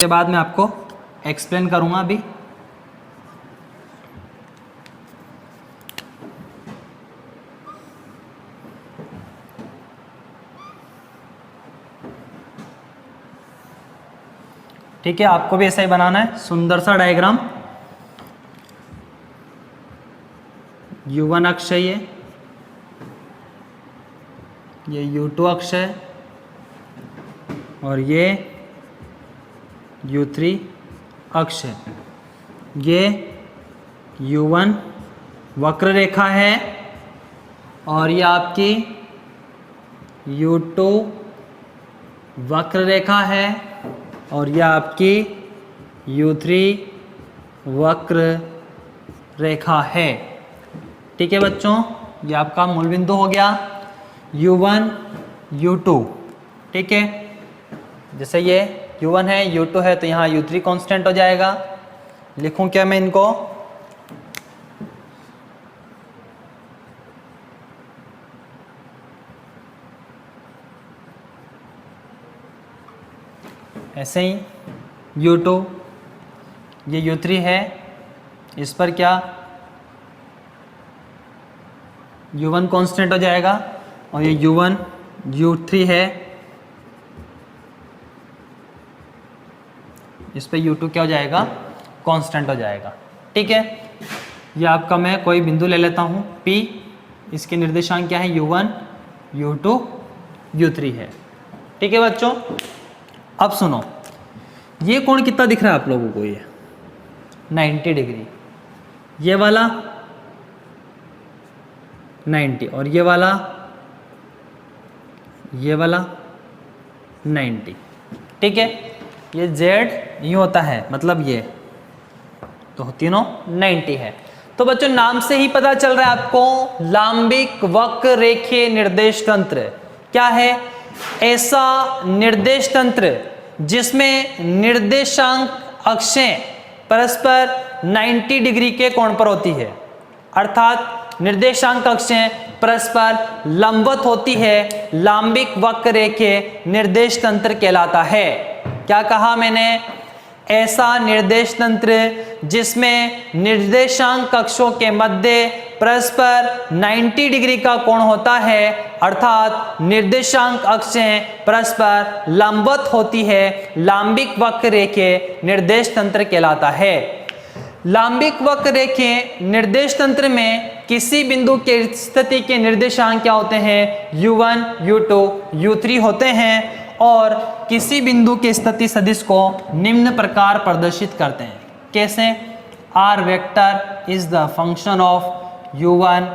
उसके बाद मैं आपको एक्सप्लेन करूँगा अभी। ठीक है, आपको भी ऐसा ही बनाना है सुंदर सा डायग्राम। U1 अक्ष है ये U2 अक्ष है और ये U3 अक्ष है। ये U1 वक्र रेखा है और ये आपकी U2 वक्र रेखा है और यह आपकी U3 वक्र रेखा है। ठीक है बच्चों, ये आपका मूल बिंदु हो गया U1 U2। ठीक है, जैसे ये U1 है U2 है तो यहाँ U3 कांस्टेंट हो जाएगा। लिखूं क्या मैं इनको? ऐसे ही U2, ये U3 है, इस पर क्या U1 कांस्टेंट हो जाएगा और ये U1 U3 है, इस पे U2 क्या हो जाएगा? कांस्टेंट हो जाएगा। ठीक है, ये आपका मैं कोई बिंदु ले लेता हूँ P, इसके निर्देशांक क्या है? U1 U2 U3 है। ठीक है बच्चों, अब सुनो, ये कोण कितना दिख रहा है आप लोगों को? ये 90 डिग्री, ये वाला 90 और ये वाला 90। ठीक है, ये Z यूँ होता है, मतलब ये तो तीनों 90 है। तो बच्चों नाम से ही पता चल रहा है आपको, लांबिक वक्र रेखीय निर्देश तंत्र क्या है? ऐसा निर्देश तंत्र जिसमें निर्देशांक अक्षें परस्पर 90 डिग्री के कोण पर होती है, अर्थात निर्देशांक अक्षें परस्पर लंबवत होती है, लांबिक वक्र रेखीय निर्देश तंत्र कहलाता है। क्या कहा मैंने? ऐसा निर्देश तंत्र जिसमें निर्देशांक अक्षों के मध्य परस्पर 90 डिग्री का कोण होता है, अर्थात निर्देशांक अक्षें परस्पर लंबवत होती है, लांबिक वक्र रेखीय निर्देश तंत्र कहलाता है। लांबिक वक्र रेखीय निर्देश तंत्र में किसी बिंदु के स्थिति के निर्देशांक क्या होते हैं? U1 U2 U3 होते हैं और किसी बिंदु के स्थिति सदिश को निम्न प्रकार प्रदर्शित करते हैं। कैसे? R vector is the function of U1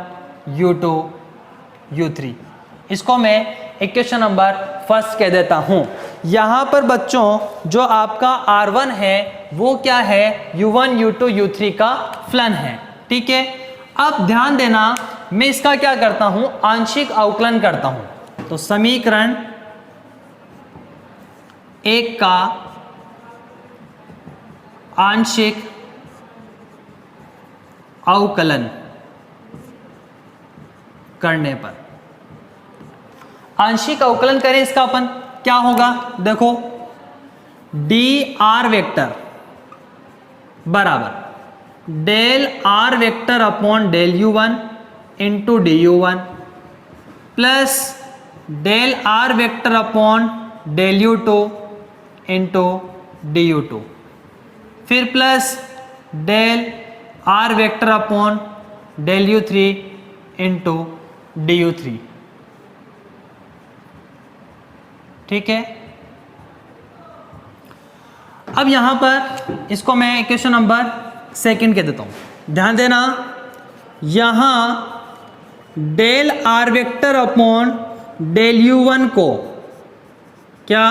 U2 U3। इसको मैं इक्वेशन नंबर फर्स्ट कह देता हूं। यहां पर बच्चों जो आपका R1 है वो क्या है? U1 U2 U3 का फलन है। ठीक है, अब ध्यान देना, मैं इसका क्या करता हूं? आंशिक अवकलन करता हूं। तो समीकरण 1 का आंशिक अवकलन करने पर, आंशिक अवकलन करें इसका अपन, क्या होगा? देखो, dr वेक्टर बराबर del r vector upon del U1 into du1 plus del r vector upon del U2 into du2, फिर plus del r vector upon del U3 into du3। ठीक है, अब यहां पर इसको मैं इक्वेशन नंबर सेकंड कह देता हूं। ध्यान देना, यहां del r vector upon del U1 को क्या?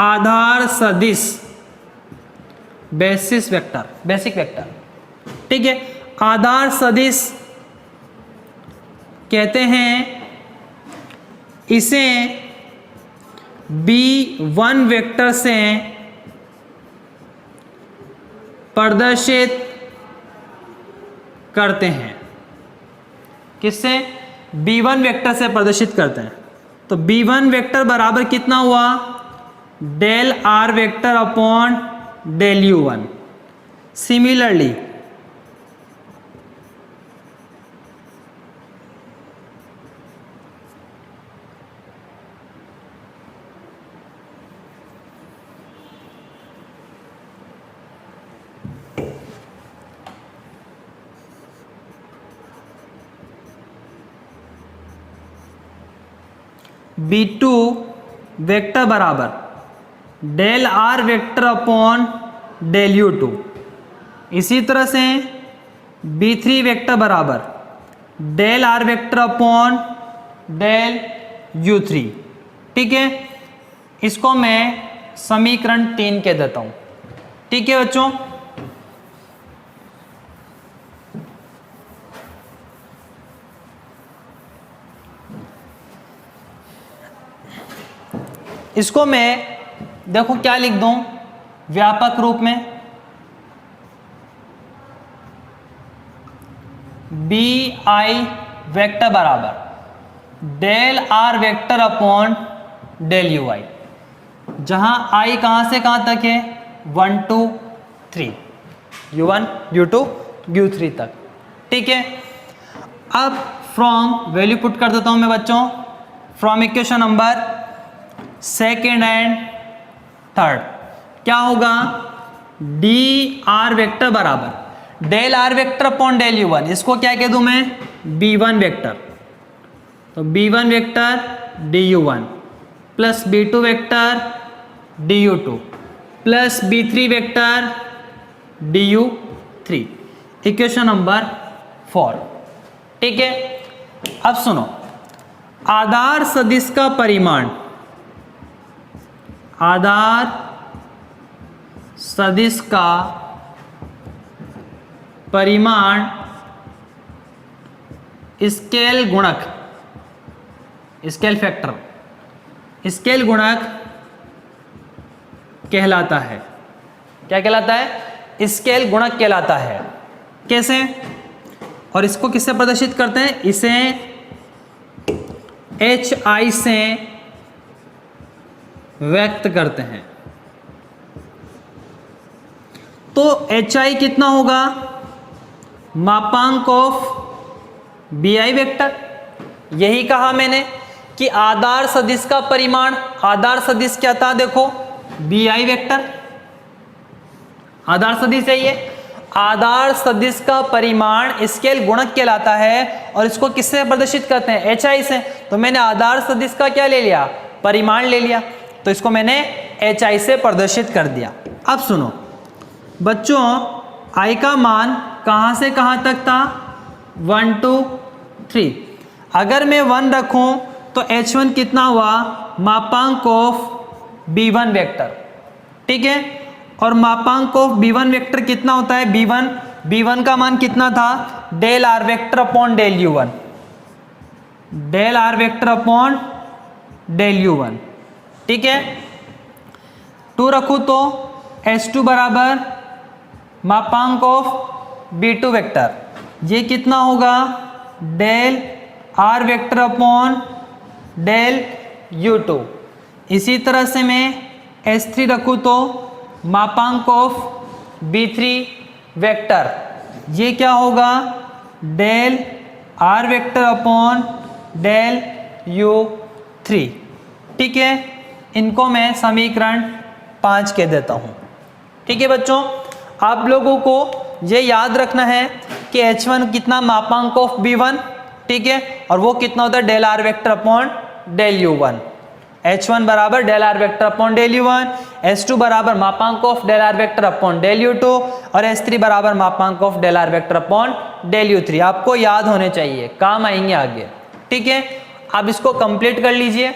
आधार सदिश बेसिस वेक्टर, बेसिक वेक्टर। ठीक है, आधार सदिश कहते हैं, इसे B1 वेक्टर से प्रदर्शित करते हैं। किससे? B1 वेक्टर से प्रदर्शित करते हैं। तो B1 वेक्टर बराबर कितना हुआ? Del are vector upon del u1। Similarly b2 vector बराबर del are vector upon del u2। इसी तरह से b3 वेक्टर बराबर del are vector upon del u3। ठीक है, इसको मैं समीकरण 3 कह देता हूं। ठीक है बच्चों, इसको मैं देखो क्या लिख दूं व्यापक रूप में, बी आई वेक्टर बराबर del are vector upon del U I, जहां आई कहां से कहां तक है 1 2 3, u1 u2 u3 तक। ठीक है, अब फ्रॉम वैल्यू पुट कर देता हूं मैं बच्चों, from equation number second and third क्या होगा, डी आर वेक्टर बराबर del are vector upon del u one, इसको क्या कह दूं मैं b1 वेक्टर, तो b1 vector du1 plus b2 vector du2 plus b3 vector du3, equation number 4। ठीक है, अब सुनो, आधार सदिश का परिमाण, आधार सदिश का परिमाण स्केल गुणक, स्केल फैक्टर, स्केल गुणक कहलाता है। क्या कहलाता है, स्केल गुणक कहलाता है। कैसे, और इसको किससे प्रदर्शित करते हैं, इसे HI से व्यक्त करते हैं। तो HI कितना होगा, मापांक ऑफ BI वेक्टर। यही कहा मैंने कि आधार सदिश का परिमाण, आधार सदिश क्या था देखो BI वेक्टर, आधार सदिश है ये, आधार सदिश का परिमाण स्केल गुणक कहलाता है। और इसको किससे प्रदर्शित करते हैं, HI से। तो मैंने आधार सदिश का क्या ले लिया, परिमाण ले लिया, तो इसको मैंने HI से प्रदर्शित कर दिया। अब सुनो बच्चों, I का मान कहां से कहां तक था 1 2 3, अगर मैं 1 रखूं तो H1 कितना हुआ, मापांक ऑफ B1 वेक्टर। ठीक है, और मापांक ऑफ B1 वेक्टर कितना होता है, B1 का मान कितना था, del are vector upon del U1, del are vector upon del U1। ठीक है, 2 रखूं तो H2 बराबर मापांक ऑफ B2 वेक्टर, ये कितना होगा, del are vector upon del U2। इसी तरह से मैं H3 रखूं तो मापांक ऑफ B3 वेक्टर, ये क्या होगा, del are vector upon del U3। ठीक है, इनको मैं समीकरण 5 कह देता हूं। ठीक है बच्चों, आप लोगों को ये याद रखना है कि H1 कितना, मापांक ऑफ B1, ठीक है, और वो कितना होता है, del are vector upon del U1। H1 बराबर del are vector upon del U1, H2 बराबर मापांक of del are vector upon del U2 और H3 बराबर मापांक of del are vector upon del U3। आपको याद होने चाहिए, काम आएंगे आगे। ठीक है, आप इसको कंप्लीट कर लीजिए,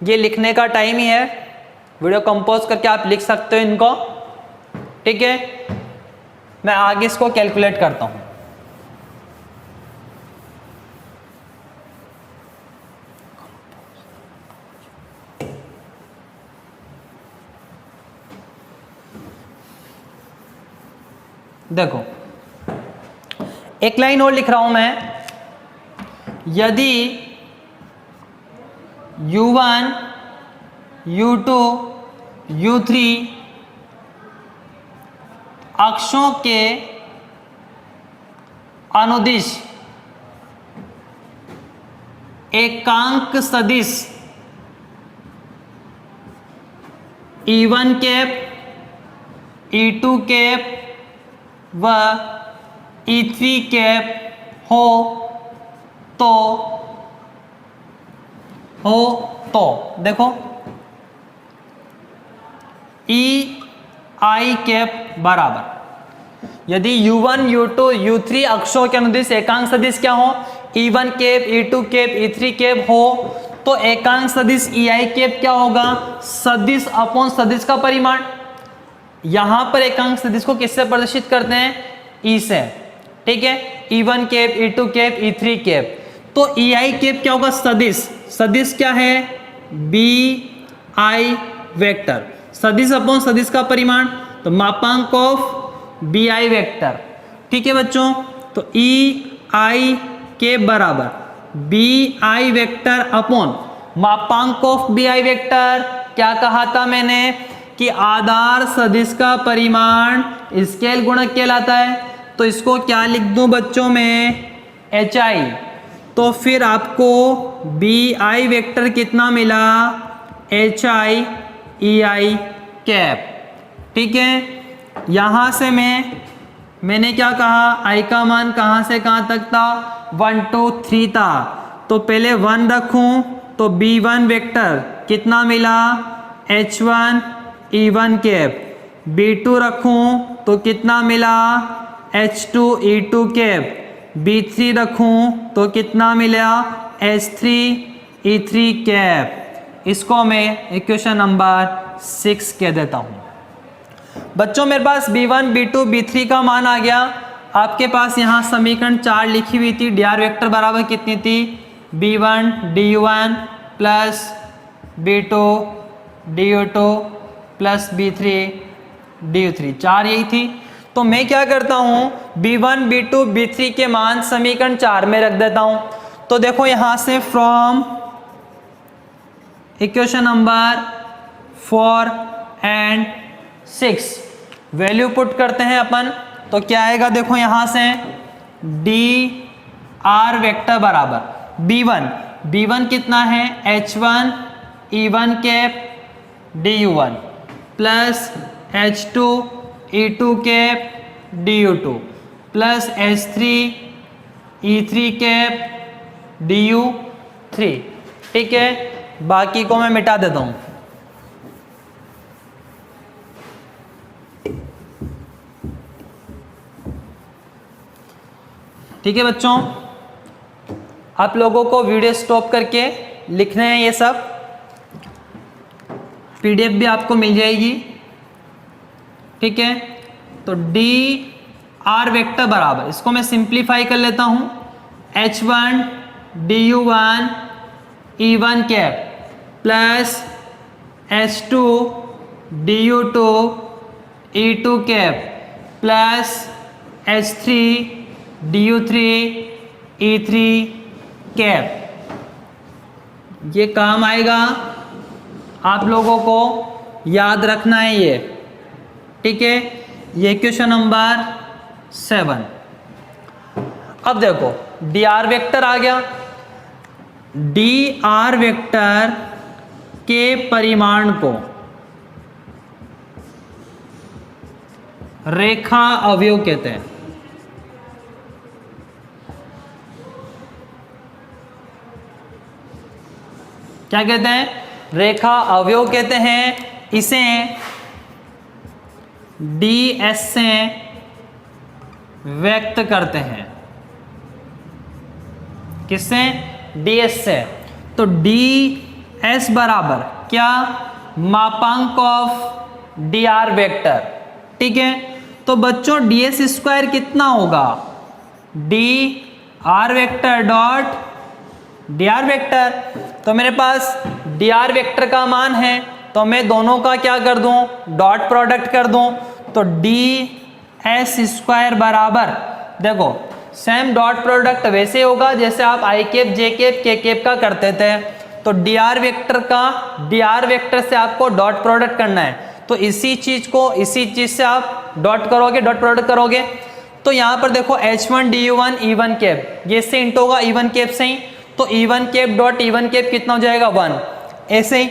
ये लिखने का टाइम ही है, वीडियो कंपोज करके आप लिख सकते हो इनको। ठीक है, मैं आगे इसको कैलकुलेट करता हूं। देखो एक लाइन और लिख रहा हूं मैं, यदि U1 U2 U3 अक्षों के अनुदिश एकांक सदिश E1 कैप E2 कैप व E3 कैप हो तो देखो E कैप बराबर, यदि U1 U2 U3 अक्षों के अनुदिश एकांक सदिश क्या हो, E1 cap E2 cap E3 cap हो, तो एकांक सदिश EI कैप क्या होगा, सदिश अपॉन सदिश का परिमाण। यहां पर एकांक सदिश को किससे प्रदर्शित करते हैं, E से, ठीक है, E1 cap E2 cap E3 cap. तो EI कैप क्या होगा, सदिश, सदिश क्या है, BI वेक्टर, सदिश अपॉन सदिश का परिमाण, तो मापांक ऑफ BI वेक्टर, ठीक है बच्चों। तो EI के बराबर BI वेक्टर अपॉन मापांक ऑफ BI वेक्टर, क्या कहा था मैंने कि आधार सदिश का परिमाण स्केल गुणक कहलाता है। तो इसको क्या लिख दूं बच्चों में, HI। तो फिर आपको BI वेक्टर कितना मिला, HI EI कैप, ठीक है। यहां से मैंने क्या कहा, I का मान कहां से कहां तक था, 1 2 3 था, तो पहले 1 रखूं तो B1 वेक्टर कितना मिला, H1 E1 कैप, B2 रखूं तो कितना मिला, H2 E2 कैप, B3 रखूं तो कितना मिला, H3 E3 कैप। इसको मैं इक्वेशन नंबर 6 कह देता हूं। बच्चों मेरे पास B1 B2 B3 का मान आ गया। आपके पास यहाँ समीकरण 4 लिखी हुई थी, dr वेक्टर बराबर कितनी थी, B1 du1 plus B2 du2 plus B3 du3, 4 यही थी। तो मैं क्या करता हूँ, B1 B2 B3 के मान समीकरण 4 में रख देता हूँ। तो देखो यहाँ से from equation number 4 and 6 value put करते हैं अपन, तो क्या आएगा, देखो यहां से dr वेक्टर बराबर B1 कितना है, H1 E1 cap du1 plus H2 E2 cap du2 plus H3 E3 cap du3, ठीक है। बाकी को मैं मिटा देता हूं। ठीक है बच्चों, आप लोगों को वीडियो स्टॉप करके लिखने हैं ये सब, PDF भी आपको मिल जाएगी, ठीक है। तो dr वेक्टर बराबर, इसको मैं सिंप्लीफाई कर लेता हूं, H1 du1 E1 cap plus H2 du2 E2 cap plus H3 du3 E3 cap. ये काम आएगा, आप लोगों को याद रखना है ये, ठीक है। ये क्वेश्चन नंबर 7। अब देखो dr वेक्टर आ गया, dr वेक्टर के परिमाण को रेखा अवयव कहते हैं। क्या कहते हैं, रेखा अवयव कहते हैं। इसे ds से व्यक्त करते हैं, किससे, ds से। तो ds बराबर क्या, मापांक ऑफ dr वेक्टर, ठीक है। तो बच्चों ds स्क्वायर कितना होगा, dr vector dot dr vector. तो मेरे पास dr वेक्टर का मान है, तो मैं दोनों का क्या कर दूं, डॉट प्रोडक्ट कर दूं। तो ds स्क्वायर बराबर, देखो सेम डॉट प्रोडक्ट वैसे होगा जैसे आप i cap j cap k cap का करते थे। तो डी आर वेक्टर से आपको डॉट प्रोडक्ट करना है, तो इसी चीज से आप डॉट प्रोडक्ट करोगे। तो यहाँ पर देखो H1 DU1 E1 कैप, ये से इंट होगा E1 कैप से ही, तो E1 cap dot E1 cap कितना हो जाएगा 1, ऐसे ही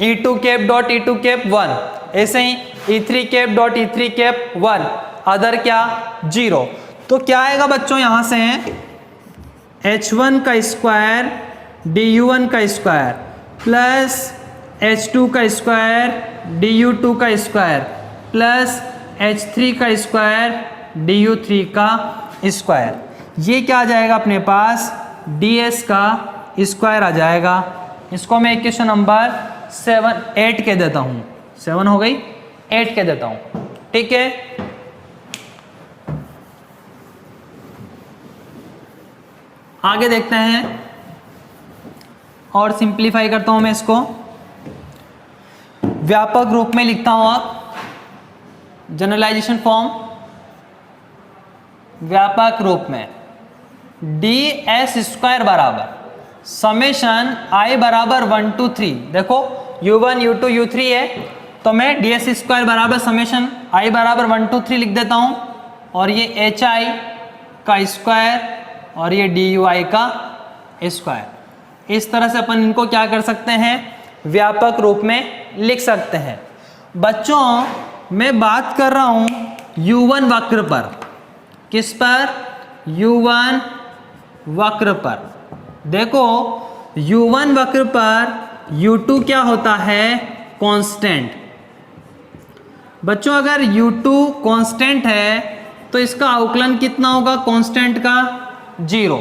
E2 cap dot E2 cap 1, ऐसे ही E3 cap dot E3 cap 1, other क्या 0। तो क्या आएगा बच्चों यहाँ से H1 का स्क्वायर DU1 का स्क्वायर प्लस H2 का स्क्वायर DU2 का स्क्वायर प्लस H3 का स्क्वायर DU3 का स्क्वायर, ये क्या आ जाएगा अपने पास DS का स्क्वायर आ जाएगा। इसको मैं इक्वेशन नंबर 8 कह देता हूँ, 7 हो गई, 8 कह देता हूँ, ठीक है। आगे देखते हैं और सिंप्लीफाई करता हूं मैं इसको, व्यापक रूप में लिखता हूं, आप जनरलाइजेशन फॉर्म व्यापक रूप में ds स्क्वायर बराबर समेशन i बराबर 1 to 3, देखो u1 u2 u3 है, तो मैं ds स्क्वायर बराबर समेशन i बराबर 1 to 3 लिख देता हूं, और ये hi का स्क्वायर और ये dui का स्क्वायर। इस तरह से अपन इनको क्या कर सकते हैं, व्यापक रूप में लिख सकते हैं। बच्चों मैं बात कर रहा हूं u1 वक्र पर, किस पर, u1 वक्र पर। देखो u1 वक्र पर u2 क्या होता है, कांस्टेंट। बच्चों अगर u2 कांस्टेंट है तो इसका अवकलन कितना होगा कांस्टेंट का, 0।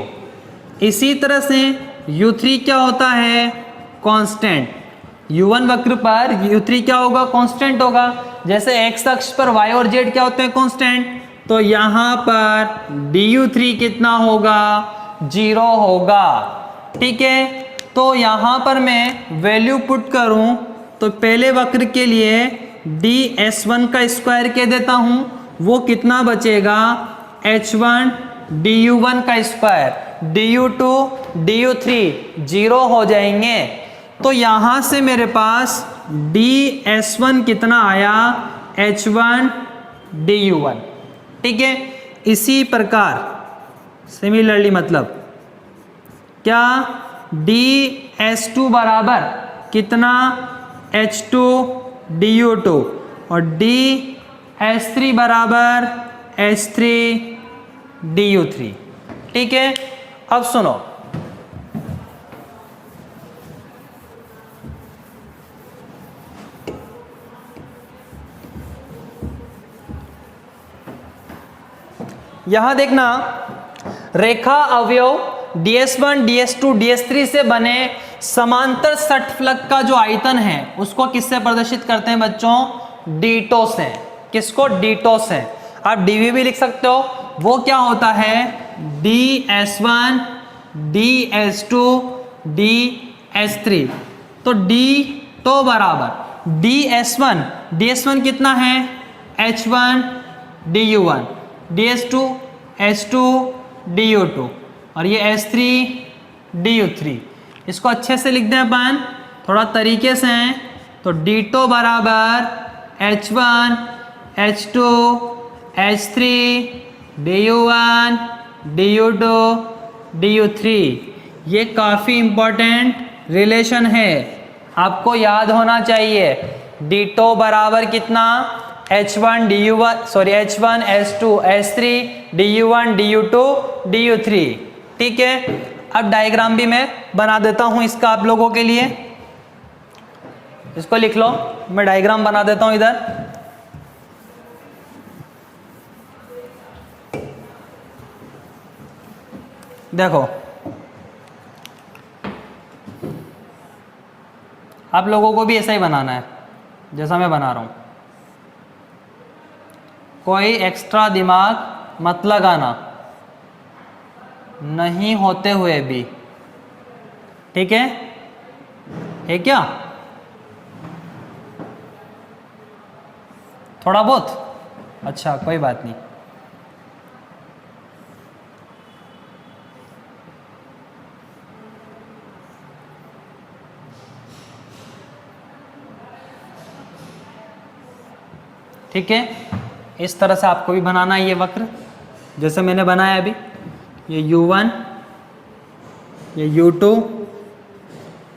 इसी तरह से u3 क्या होता है, कांस्टेंट। u1 वक्र पर u3 क्या होगा, कांस्टेंट होगा। जैसे x अक्ष पर y और z क्या होते हैं, कांस्टेंट, तो यहां पर du3 कितना होगा, 0 होगा, ठीक है। तो यहां पर मैं वैल्यू पुट करूं तो पहले वक्र के लिए ds1 का स्क्वायर कह देता हूं, वो कितना बचेगा, h1 du1 का स्क्वायर, du2 du3 0 हो जाएंगे। तो यहां से मेरे पास ds1 कितना आया, h1 du1, ठीक है। इसी प्रकार सिमिलरली मतलब क्या, ds2 बराबर कितना, h2 du2 और ds3 बराबर h3 du3, ठीक है। अब सुनो, यहां देखना रेखा अवयव ds1 ds2 ds3 से बने समांतर षटफलक का जो आयतन है उसको किससे प्रदर्शित करते हैं बच्चों, डीटो से। किसको, डीटो से। आप dv भी लिख सकते हो, वो क्या होता है, ds1 ds2 ds3। तो डीटो बराबर ds1 कितना है, h1 du1, ds2 h2 du2 और ये h3 du3। इसको अच्छे से लिख दें अपन थोड़ा तरीके से हैं, तो डीटो बराबर h1 h2 h3 du1 du2 du3। ये काफ़ी इम्पोर्टेंट रिलेशन है, आपको याद होना चाहिए। डीटो बराबर कितना, h1 h1 h2 h3 du1 du2 du3, ठीक है। अब डायग्राम भी मैं बना देता हूं इसका आप लोगों के लिए, इसको लिख लो, मैं डायग्राम बना देता हूं इधर। देखो आप लोगों को भी ऐसा ही बनाना है जैसा मैं बना रहा हूं, कोई एक्स्ट्रा दिमाग मत लगाना नहीं होते हुए भी, ठीक है क्या, थोड़ा बहुत, अच्छा कोई बात नहीं। ठीक है, इस तरह से आपको भी बनाना है ये वक्र, जैसे मैंने बनाया अभी। ये u1, ये u2,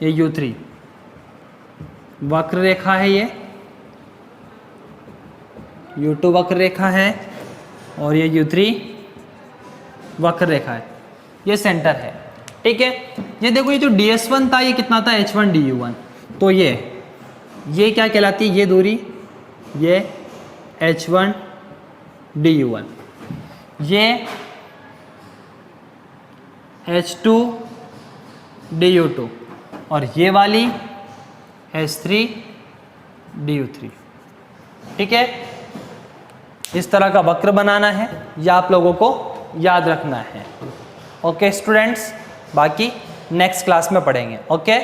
ये u3 वक्र रेखा है, ये u2 वक्र रेखा है और ये u3 वक्र रेखा है, ये सेंटर है। ठीक है, ये देखो ये जो ds1 था ये कितना था, h1 du1, तो ये क्या कहलाती है, ये दूरी, ये h1 du1, ये h2 du2 और ये वाली h3 du3। ठीक है, इस तरह का वक्र बनाना है, या आप लोगों को याद रखना है। ओके स्टूडेंट्स, बाकी नेक्स्ट क्लास में पढ़ेंगे। ओके।